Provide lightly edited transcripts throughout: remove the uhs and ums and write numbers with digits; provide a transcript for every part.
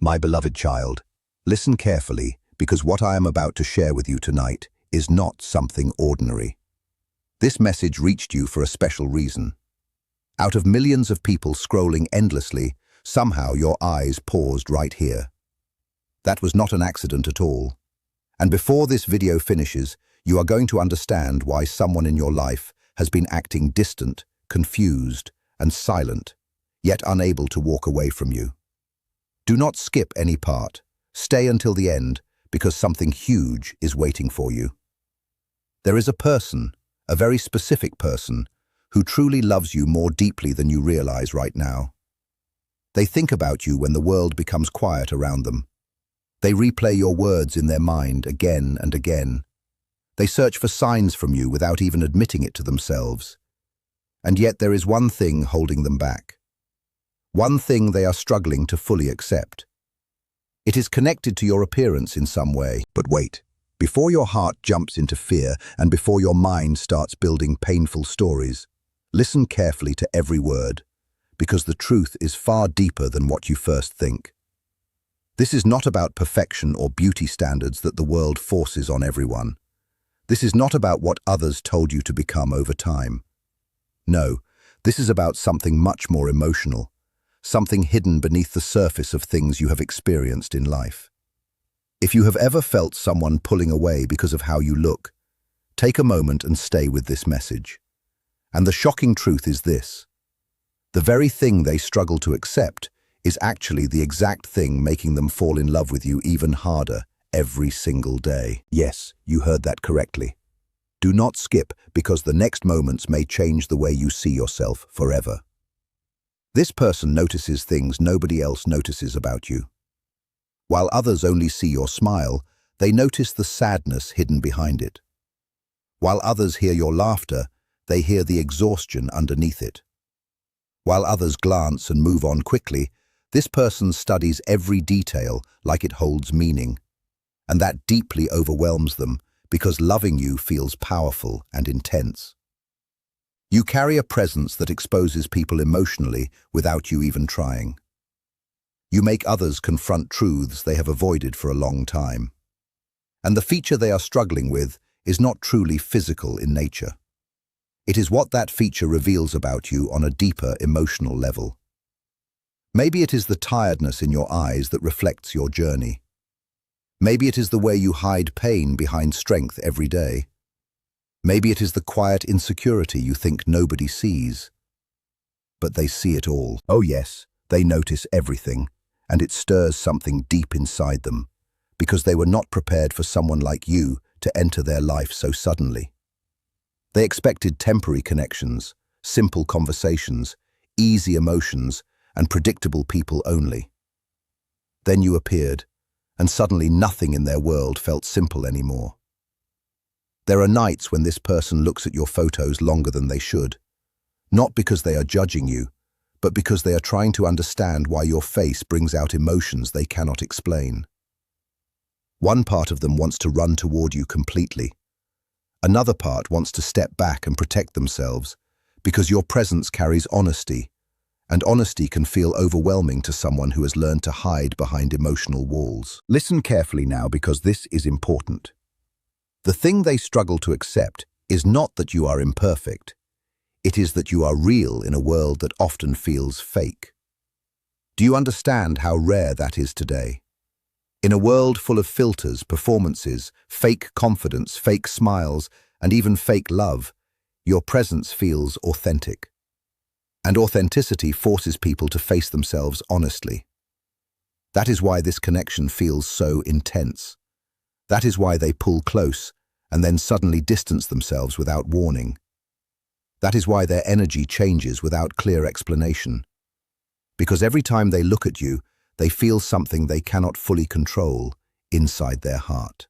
My beloved child, listen carefully because what I am about to share with you tonight is not something ordinary. This message reached you for a special reason. Out of millions of people scrolling endlessly, somehow your eyes paused right here. That was not an accident at all. And before this video finishes, you are going to understand why someone in your life has been acting distant, confused, and silent, yet unable to walk away from you. Do not skip any part. Stay until the end, because something huge is waiting for you. There is a person, a very specific person, who truly loves you more deeply than you realize right now. They think about you when the world becomes quiet around them. They replay your words in their mind again and again. They search for signs from you without even admitting it to themselves. And yet there is one thing holding them back. One thing they are struggling to fully accept. It is connected to your appearance in some way. But wait, before your heart jumps into fear and before your mind starts building painful stories, listen carefully to every word, because the truth is far deeper than what you first think. This is not about perfection or beauty standards that the world forces on everyone. This is not about what others told you to become over time. No, this is about something much more emotional. Something hidden beneath the surface of things you have experienced in life. If you have ever felt someone pulling away because of how you look, take a moment and stay with this message. And the shocking truth is this: the very thing they struggle to accept is actually the exact thing making them fall in love with you even harder every single day. Yes, you heard that correctly. Do not skip, because the next moments may change the way you see yourself forever. This person notices things nobody else notices about you. While others only see your smile, they notice the sadness hidden behind it. While others hear your laughter, they hear the exhaustion underneath it. While others glance and move on quickly, this person studies every detail like it holds meaning. And that deeply overwhelms them, because loving you feels powerful and intense. You carry a presence that exposes people emotionally without you even trying. You make others confront truths they have avoided for a long time. And the feature they are struggling with is not truly physical in nature. It is what that feature reveals about you on a deeper emotional level. Maybe it is the tiredness in your eyes that reflects your journey. Maybe it is the way you hide pain behind strength every day. Maybe it is the quiet insecurity you think nobody sees. But they see it all. Oh yes, they notice everything, and it stirs something deep inside them, because they were not prepared for someone like you to enter their life so suddenly. They expected temporary connections, simple conversations, easy emotions, and predictable people only. Then you appeared, and suddenly nothing in their world felt simple anymore. There are nights when this person looks at your photos longer than they should, not because they are judging you, but because they are trying to understand why your face brings out emotions they cannot explain. One part of them wants to run toward you completely. Another part wants to step back and protect themselves, because your presence carries honesty, and honesty can feel overwhelming to someone who has learned to hide behind emotional walls. Listen carefully now, because this is important. The thing they struggle to accept is not that you are imperfect. It is that you are real in a world that often feels fake. Do you understand how rare that is today? In a world full of filters, performances, fake confidence, fake smiles, and even fake love, your presence feels authentic. And authenticity forces people to face themselves honestly. That is why this connection feels so intense. That is why they pull close and then suddenly distance themselves without warning. That is why their energy changes without clear explanation. Because every time they look at you, they feel something they cannot fully control inside their heart.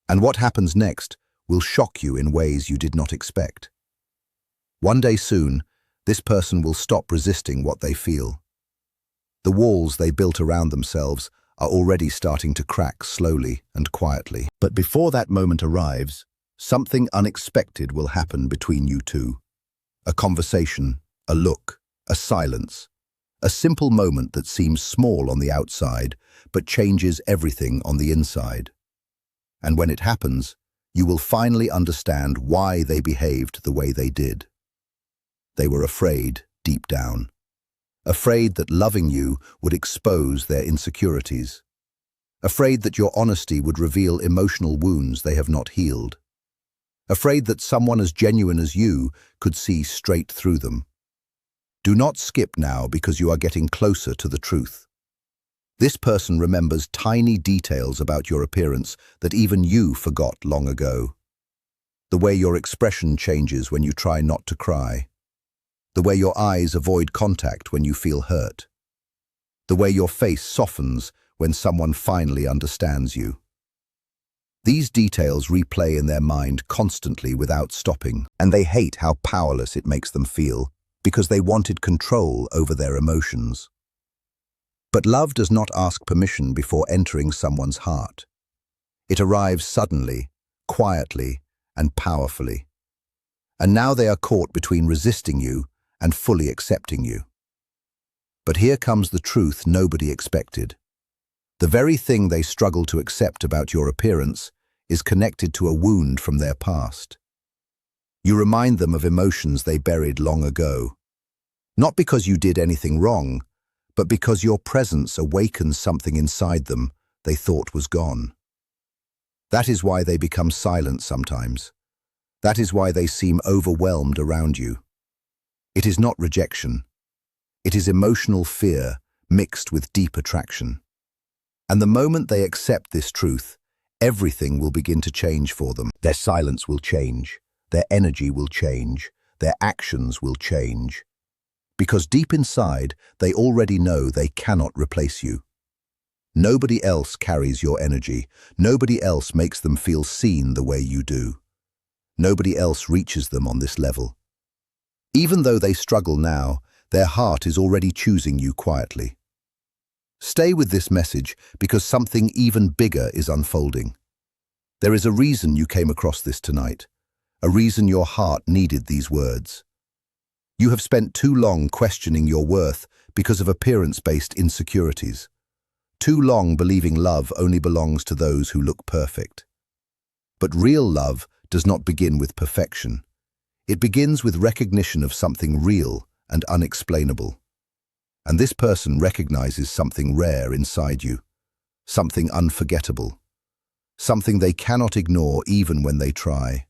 And what happens next will shock you in ways you did not expect. One day soon, this person will stop resisting what they feel. The walls they built around themselves are already starting to crack slowly and quietly. But before that moment arrives, something unexpected will happen between you two. A conversation, a look, a silence, A simple moment that seems small on the outside, but changes everything on the inside. And when it happens, you will finally understand why they behaved the way they did. They were afraid, deep down. Afraid that loving you would expose their insecurities. Afraid that your honesty would reveal emotional wounds they have not healed. Afraid that someone as genuine as you could see straight through them. Do not skip now because you are getting closer to the truth. This person remembers tiny details about your appearance that even you forgot long ago. The way your expression changes when you try not to cry. The way your eyes avoid contact when you feel hurt. The way your face softens when someone finally understands you. These details replay in their mind constantly without stopping, and they hate how powerless it makes them feel because they wanted control over their emotions. But love does not ask permission before entering someone's heart. It arrives suddenly, quietly, and powerfully. And now they are caught between resisting you and fully accepting you. But here comes the truth nobody expected. The very thing they struggle to accept about your appearance is connected to a wound from their past. You remind them of emotions they buried long ago. Not because you did anything wrong, but because your presence awakens something inside them they thought was gone. That is why they become silent sometimes. That is why they seem overwhelmed around you. It is not rejection. It is emotional fear mixed with deep attraction. And the moment they accept this truth, everything will begin to change for them. Their silence will change. Their energy will change. Their actions will change. Because deep inside, they already know they cannot replace you. Nobody else carries your energy. Nobody else makes them feel seen the way you do. Nobody else reaches them on this level. Even though they struggle now, their heart is already choosing you quietly. Stay with this message because something even bigger is unfolding. There is a reason you came across this tonight, a reason your heart needed these words. You have spent too long questioning your worth because of appearance-based insecurities. Too long believing love only belongs to those who look perfect. But real love does not begin with perfection. It begins with recognition of something real and unexplainable. And this person recognizes something rare inside you, something unforgettable, something they cannot ignore even when they try.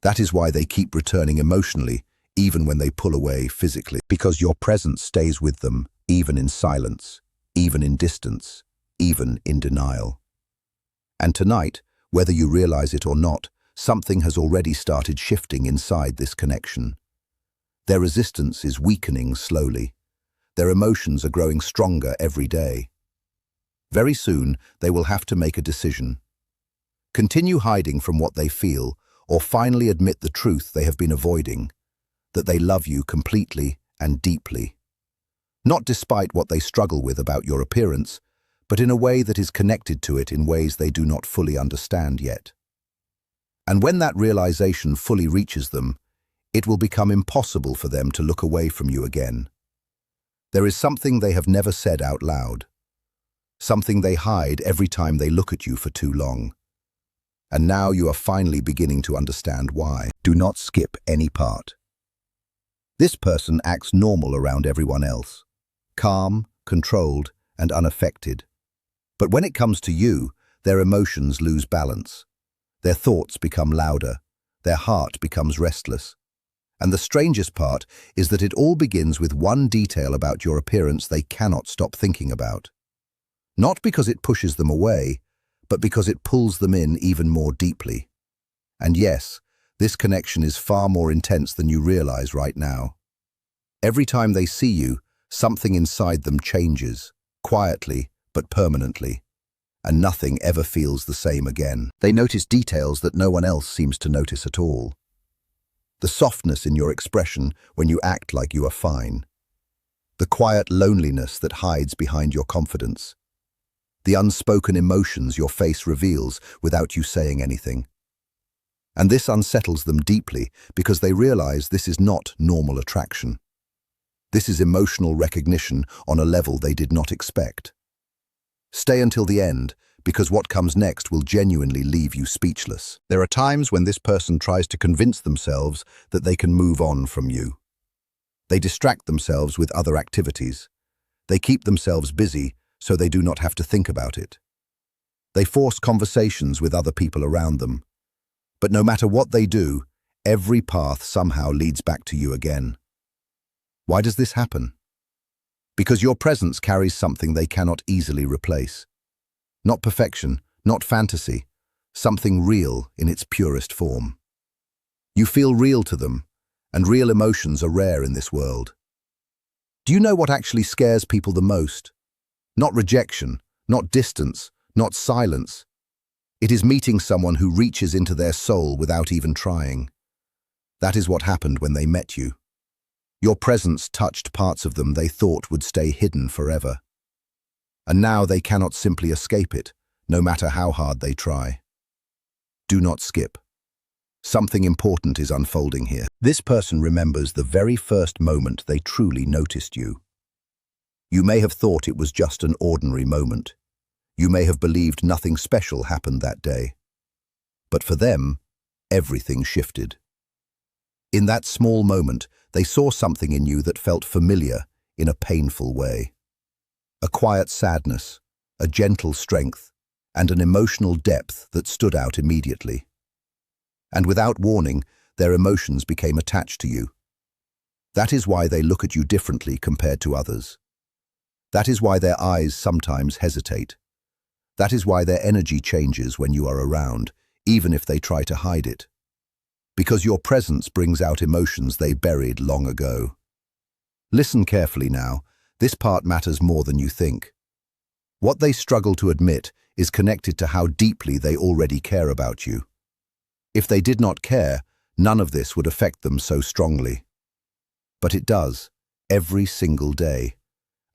That is why they keep returning emotionally, even when they pull away physically, because your presence stays with them, even in silence, even in distance, even in denial. And tonight, whether you realize it or not, something has already started shifting inside this connection. Their resistance is weakening slowly. Their emotions are growing stronger every day. Very soon, they will have to make a decision. Continue hiding from what they feel, or finally admit the truth they have been avoiding, that they love you completely and deeply. Not despite what they struggle with about your appearance, but in a way that is connected to it in ways they do not fully understand yet. And when that realization fully reaches them, it will become impossible for them to look away from you again. There is something they have never said out loud, something they hide every time they look at you for too long. And now you are finally beginning to understand why. Do not skip any part. This person acts normal around everyone else, calm, controlled, and unaffected. But when it comes to you, their emotions lose balance. Their thoughts become louder. Their heart becomes restless. And the strangest part is that it all begins with one detail about your appearance they cannot stop thinking about. Not because it pushes them away, but because it pulls them in even more deeply. And yes, this connection is far more intense than you realize right now. Every time they see you, something inside them changes, quietly but permanently, and nothing ever feels the same again. They notice details that no one else seems to notice at all. The softness in your expression when you act like you are fine. The quiet loneliness that hides behind your confidence. The unspoken emotions your face reveals without you saying anything. And this unsettles them deeply because they realize this is not normal attraction. This is emotional recognition on a level they did not expect. Stay until the end, because what comes next will genuinely leave you speechless. There are times when this person tries to convince themselves that they can move on from you. They distract themselves with other activities. They keep themselves busy so they do not have to think about it. They force conversations with other people around them. But no matter what they do, every path somehow leads back to you again. Why does this happen? Because your presence carries something they cannot easily replace. Not perfection, not fantasy, something real in its purest form. You feel real to them, and real emotions are rare in this world. Do you know what actually scares people the most? Not rejection, not distance, not silence. It is meeting someone who reaches into their soul without even trying. That is what happened when they met you. Your presence touched parts of them they thought would stay hidden forever. And now they cannot simply escape it, no matter how hard they try. Do not skip. Something important is unfolding here. This person remembers the very first moment they truly noticed you. You may have thought it was just an ordinary moment. You may have believed nothing special happened that day. But for them, everything shifted. In that small moment, they saw something in you that felt familiar in a painful way. A quiet sadness, a gentle strength, and an emotional depth that stood out immediately. And without warning, their emotions became attached to you. That is why they look at you differently compared to others. That is why their eyes sometimes hesitate. That is why their energy changes when you are around, even if they try to hide it. Because your presence brings out emotions they buried long ago. Listen carefully now. This part matters more than you think. What they struggle to admit is connected to how deeply they already care about you. If they did not care, none of this would affect them so strongly. But it does, every single day,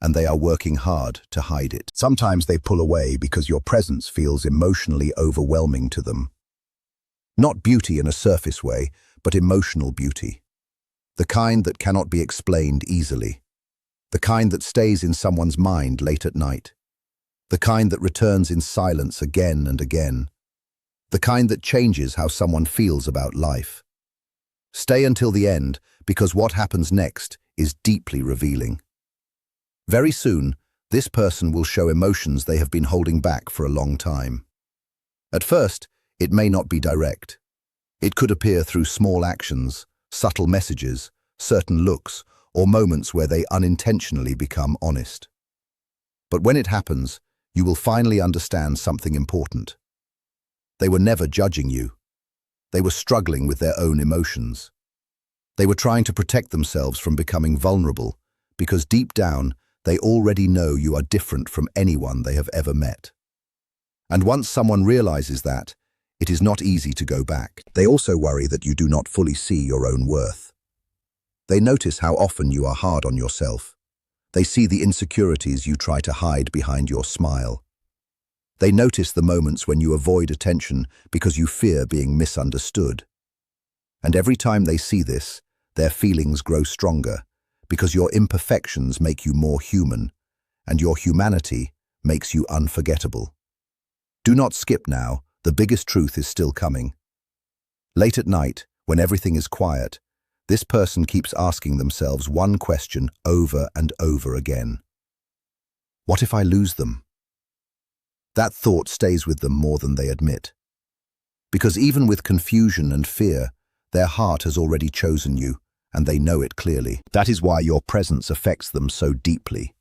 and they are working hard to hide it. Sometimes they pull away because your presence feels emotionally overwhelming to them. Not beauty in a surface way, but emotional beauty. The kind that cannot be explained easily. The kind that stays in someone's mind late at night. The kind that returns in silence again and again. The kind that changes how someone feels about life. Stay until the end, because what happens next is deeply revealing. Very soon, this person will show emotions they have been holding back for a long time. At first, it may not be direct. It could appear through small actions, subtle messages, certain looks, or moments where they unintentionally become honest. But when it happens, you will finally understand something important. They were never judging you. They were struggling with their own emotions. They were trying to protect themselves from becoming vulnerable, because deep down, they already know you are different from anyone they have ever met. And once someone realizes that, it is not easy to go back. They also worry that you do not fully see your own worth. They notice how often you are hard on yourself. They see the insecurities you try to hide behind your smile. They notice the moments when you avoid attention because you fear being misunderstood. And every time they see this, their feelings grow stronger, because your imperfections make you more human, and your humanity makes you unforgettable. Do not skip now, the biggest truth is still coming. Late at night, when everything is quiet, this person keeps asking themselves one question over and over again. What if I lose them? That thought stays with them more than they admit. Because even with confusion and fear, their heart has already chosen you, and they know it clearly. That is why your presence affects them so deeply.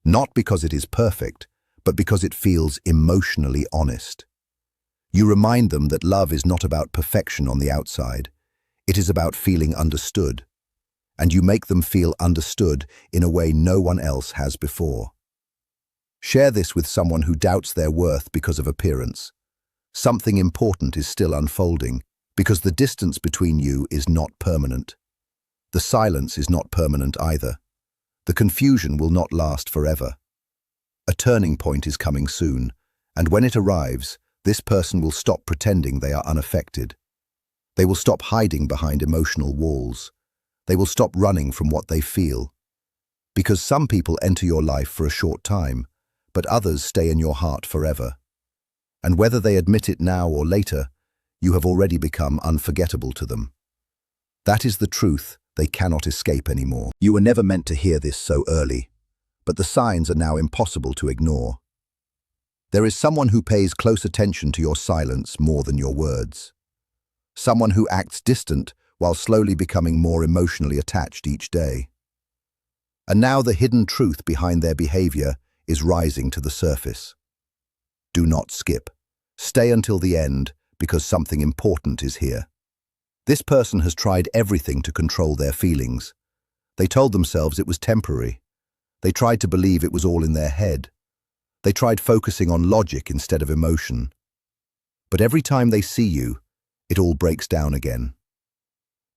Not because it is perfect, but because it feels emotionally honest. You remind them that love is not about perfection on the outside. It is about feeling understood. And you make them feel understood in a way no one else has before. Share this with someone who doubts their worth because of appearance. Something important is still unfolding, because the distance between you is not permanent. The silence is not permanent either. The confusion will not last forever. A turning point is coming soon, and when it arrives, this person will stop pretending they are unaffected. They will stop hiding behind emotional walls. They will stop running from what they feel, Because some people enter your life for a short time, but others stay in your heart forever. And whether they admit it now or later, you have already become unforgettable to them. That is the truth they cannot escape anymore. You were never meant to hear this so early, but the signs are now impossible to ignore. There is someone who pays close attention to your silence more than your words. Someone who acts distant while slowly becoming more emotionally attached each day. And now the hidden truth behind their behavior is rising to the surface. Do not skip. Stay until the end, because something important is here. This person has tried everything to control their feelings. They told themselves it was temporary. They tried to believe it was all in their head. They tried focusing on logic instead of emotion. But every time they see you, it all breaks down again.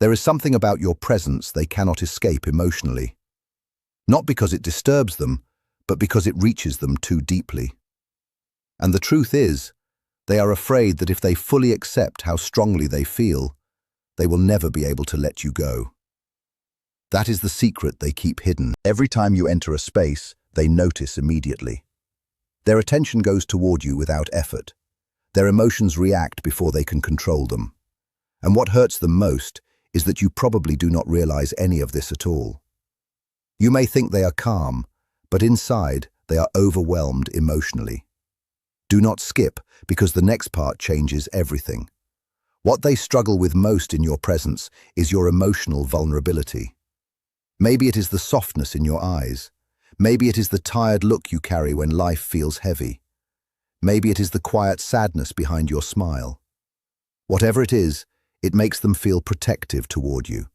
There is something about your presence they cannot escape emotionally. Not because it disturbs them, but because it reaches them too deeply. And the truth is, they are afraid that if they fully accept how strongly they feel, they will never be able to let you go. That is the secret they keep hidden. Every time you enter a space, they notice immediately. Their attention goes toward you without effort. Their emotions react before they can control them. And what hurts them most is that you probably do not realize any of this at all. You may think they are calm, but inside they are overwhelmed emotionally. Do not skip, because the next part changes everything. What they struggle with most in your presence is your emotional vulnerability. Maybe it is the softness in your eyes. Maybe it is the tired look you carry when life feels heavy. Maybe it is the quiet sadness behind your smile. Whatever it is, it makes them feel protective toward you.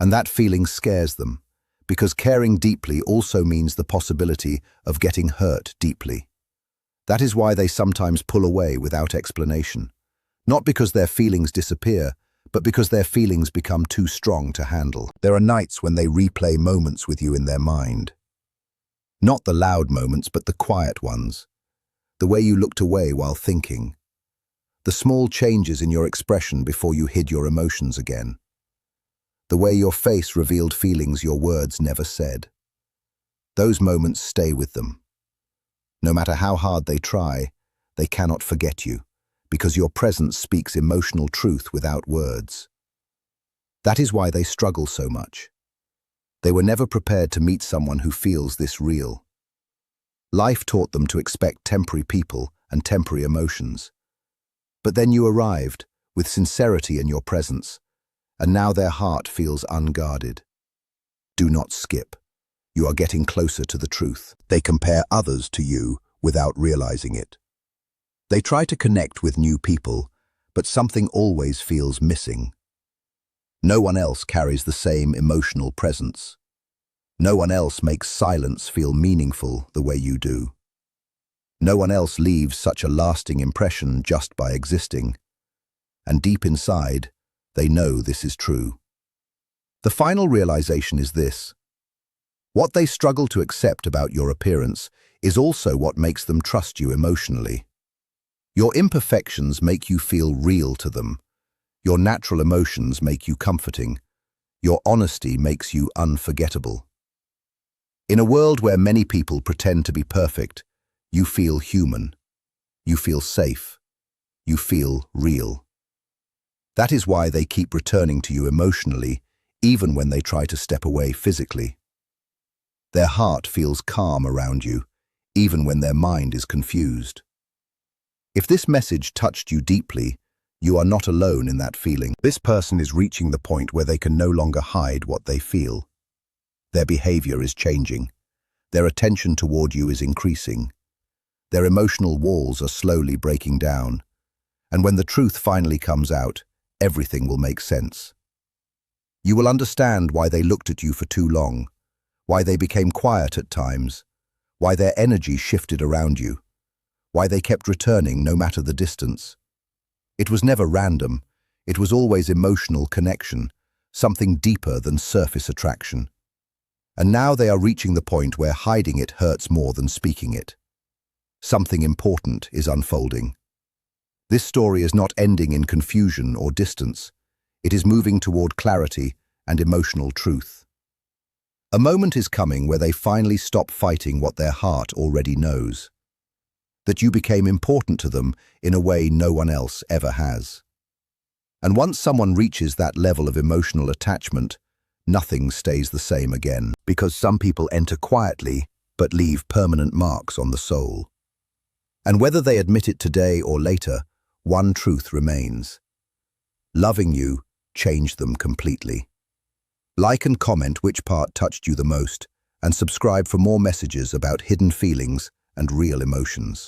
And that feeling scares them, because caring deeply also means the possibility of getting hurt deeply. That is why they sometimes pull away without explanation. Not because their feelings disappear, but because their feelings become too strong to handle. There are nights when they replay moments with you in their mind. Not the loud moments, but the quiet ones. The way you looked away while thinking. The small changes in your expression before you hid your emotions again. The way your face revealed feelings your words never said. Those moments stay with them. No matter how hard they try, they cannot forget you, because your presence speaks emotional truth without words. That is why they struggle so much. They were never prepared to meet someone who feels this real. Life taught them to expect temporary people and temporary emotions. But then you arrived, with sincerity in your presence, and now their heart feels unguarded. Do not skip. You are getting closer to the truth. They compare others to you without realizing it. They try to connect with new people, but something always feels missing. No one else carries the same emotional presence. No one else makes silence feel meaningful the way you do. No one else leaves such a lasting impression just by existing. And deep inside, they know this is true. The final realization is this. What they struggle to accept about your appearance is also what makes them trust you emotionally. Your imperfections make you feel real to them. Your natural emotions make you comforting. Your honesty makes you unforgettable. In a world where many people pretend to be perfect, you feel human. You feel safe. You feel real. That is why they keep returning to you emotionally, even when they try to step away physically. Their heart feels calm around you, even when their mind is confused. If this message touched you deeply, you are not alone in that feeling. This person is reaching the point where they can no longer hide what they feel. Their behavior is changing. Their attention toward you is increasing. Their emotional walls are slowly breaking down. And when the truth finally comes out, everything will make sense. You will understand why they looked at you for too long, why they became quiet at times, why their energy shifted around you, why they kept returning no matter the distance. It was never random. It was always emotional connection, something deeper than surface attraction. And now they are reaching the point where hiding it hurts more than speaking it. Something important is unfolding. This story is not ending in confusion or distance. It is moving toward clarity and emotional truth. A moment is coming where they finally stop fighting what their heart already knows. That you became important to them in a way no one else ever has. And once someone reaches that level of emotional attachment, nothing stays the same again, because some people enter quietly but leave permanent marks on the soul. And whether they admit it today or later, one truth remains. Loving you changed them completely. Like and comment which part touched you the most, and subscribe for more messages about hidden feelings and real emotions.